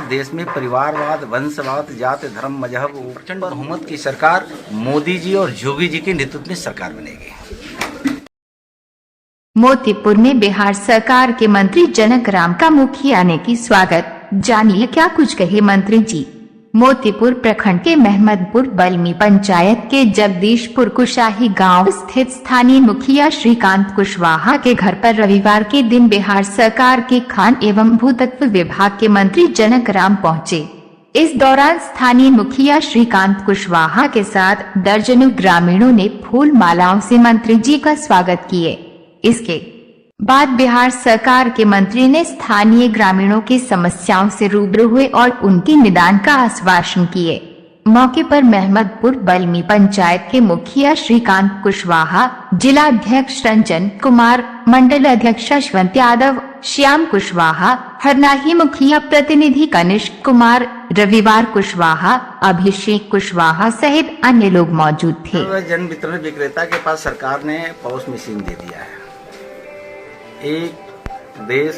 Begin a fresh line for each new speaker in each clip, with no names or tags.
देश में परिवारवाद, वंशवाद, जाति, धर्म, मजहब, प्रचंड बहुमत की सरकार मोदी जी और योगी जी के नेतृत्व में सरकार बनेगी।
मोतीपुर में बिहार सरकार के मंत्री जनक राम का मुखिया ने की स्वागत। जानिए क्या कुछ कहे मंत्री जी। मोतीपुर प्रखंड के महमदपुर बलमी पंचायत के जगदीशपुर कुशाही गांव स्थित स्थानीय मुखिया श्रीकांत कुशवाहा के घर पर रविवार के दिन बिहार सरकार के खान एवं भूतत्व विभाग के मंत्री जनक राम पहुंचे। इस दौरान स्थानीय मुखिया श्रीकांत कुशवाहा के साथ दर्जनों ग्रामीणों ने फूल मालाओं से मंत्री जी का स्वागत किए। इसके बाद बिहार सरकार के मंत्री ने स्थानीय ग्रामीणों की समस्याओं से रूबरू हुए और उनके निदान का आश्वासन किए। मौके पर महमदपुर बलमी पंचायत के मुखिया श्रीकांत कुशवाहा, जिला अध्यक्ष रंजन कुमार, मंडल अध्यक्ष यशवंत यादव, श्याम कुशवाहा, हरनाही मुखिया प्रतिनिधि कनिष्क कुमार, रविवार कुशवाहा, अभिषेक कुशवाहा सहित अन्य लोग मौजूद थे।
जन वितरण विक्रेता के पास सरकार ने पॉस मशीन दे दिया है। एक देश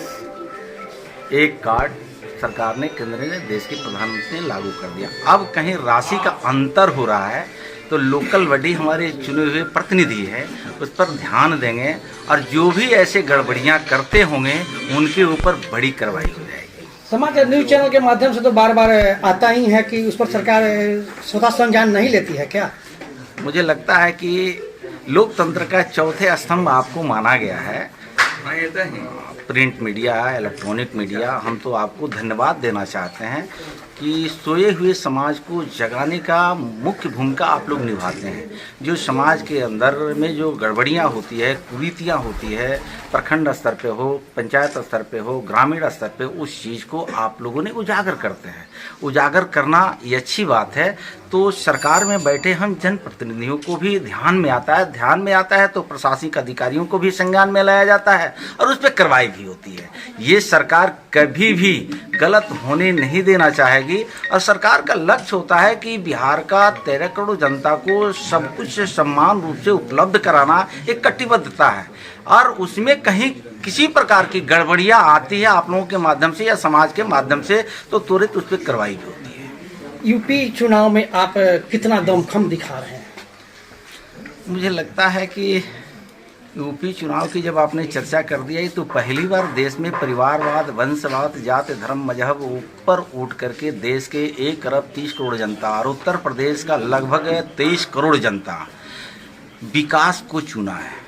एक कार्ड सरकार ने, केंद्र ने, देश के प्रधानमंत्री ने लागू कर दिया। अब कहीं राशि का अंतर हो रहा है तो लोकल बॉडी हमारे चुने हुए प्रतिनिधि है, उस पर ध्यान देंगे और जो भी ऐसे गड़बड़ियां करते होंगे उनके ऊपर बड़ी कार्रवाई हो जाएगी।
समाचार न्यूज चैनल के माध्यम से तो बार बार आता ही है कि उस पर सरकार स्वतः संज्ञान नहीं लेती है क्या?
मुझे लगता है कि लोकतंत्र का चौथे स्तंभ आपको माना गया है, प्रिंट मीडिया, इलेक्ट्रॉनिक मीडिया। हम तो आपको धन्यवाद देना चाहते हैं कि सोए हुए समाज को जगाने का मुख्य भूमिका आप लोग निभाते हैं। जो समाज के अंदर में जो गड़बड़ियाँ होती है, कुरीतियाँ होती है, प्रखंड स्तर पे हो, पंचायत स्तर पे हो, ग्रामीण स्तर पे, उस चीज़ को आप लोगों ने उजागर करते हैं। उजागर करना ये अच्छी बात है। तो सरकार में बैठे हम जनप्रतिनिधियों को भी ध्यान में आता है तो प्रशासनिक अधिकारियों को भी संज्ञान में लाया जाता है और उस पर कार्रवाई भी होती है। ये सरकार कभी भी गलत होने नहीं देना चाहेगी और सरकार का लक्ष्य होता है कि बिहार का 13 करोड़ जनता को सब कुछ समान रूप से उपलब्ध कराना एक कटिबद्धता है और उसमें कहीं किसी प्रकार की गड़बड़ियाँ आती है आप लोगों के माध्यम से या समाज के माध्यम से तो तुरंत उस पर कार्रवाई भी होती है।
यूपी चुनाव में आप कितना दमखम दिखा रहे हैं?
मुझे लगता है कि यूपी चुनाव की जब आपने चर्चा कर दिया तो पहली बार देश में परिवारवाद, वंशवाद, जाति, धर्म, मजहब ऊपर उठ करके देश के 1 अरब 30 करोड़ जनता और उत्तर प्रदेश का लगभग 23 करोड़ जनता विकास को चुना है।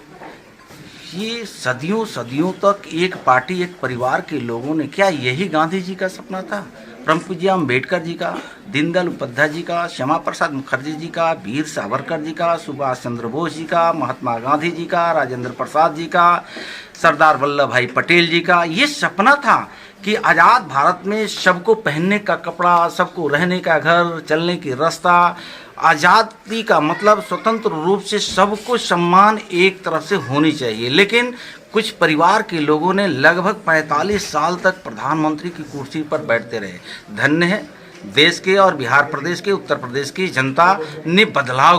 ये सदियों तक एक पार्टी, एक परिवार के लोगों ने, क्या यही गांधी जी का सपना था, परम पूज्य अम्बेडकर जी का, दीनदयाल उपाध्याय जी का, श्यामा प्रसाद मुखर्जी जी का, वीर सावरकर जी का, सुभाष चंद्र बोस जी का, महात्मा गांधी जी का, राजेंद्र प्रसाद जी का, सरदार वल्लभ भाई पटेल जी का ये सपना था कि आज़ाद भारत में सबको पहनने का कपड़ा, सबको रहने का घर, चलने की रास्ता, आज़ादी का मतलब स्वतंत्र रूप से सबको सम्मान एक तरफ से होनी चाहिए। लेकिन कुछ परिवार के लोगों ने लगभग 45 साल तक प्रधानमंत्री की कुर्सी पर बैठते रहे। धन्य है देश के और बिहार प्रदेश के, उत्तर प्रदेश की जनता ने बदलाव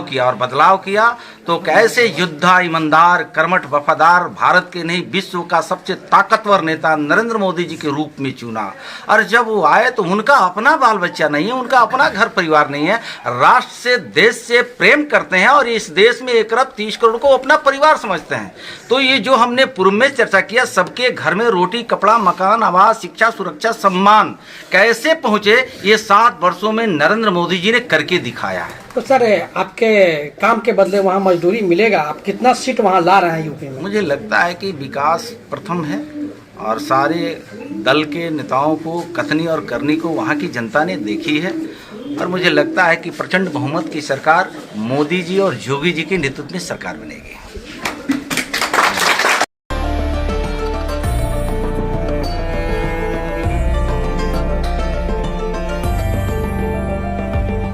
किया तो कैसे योद्धा, ईमानदार, कर्मठ, वफादार, भारत के नहीं विश्व का सबसे ताकतवर नेता नरेंद्र मोदी जी के रूप में चुना। और जब वो आए तो उनका अपना बाल बच्चा नहीं है, उनका अपना घर परिवार नहीं है, राष्ट्र से, देश से प्रेम करते हैं और इस देश में 1 अरब 30 करोड़ को अपना परिवार समझते हैं। तो ये जो हमने पूर्व में चर्चा किया, सबके घर में रोटी, कपड़ा, मकान, आवास, शिक्षा, सुरक्षा, सम्मान कैसे पहुँचे, ये 7 वर्षों में नरेंद्र मोदी जी ने करके दिखाया है।
तो सर आपके काम के बदले वहाँ मजदूरी मिलेगा, आप कितना सीट वहाँ ला रहे हैं यूपी में?
मुझे लगता है कि विकास प्रथम है और सारे दल के नेताओं को कथनी और करनी को वहाँ की जनता ने देखी है और मुझे लगता है कि प्रचंड बहुमत की सरकार मोदी जी और योगी जी के नेतृत्व में सरकार बनेगी।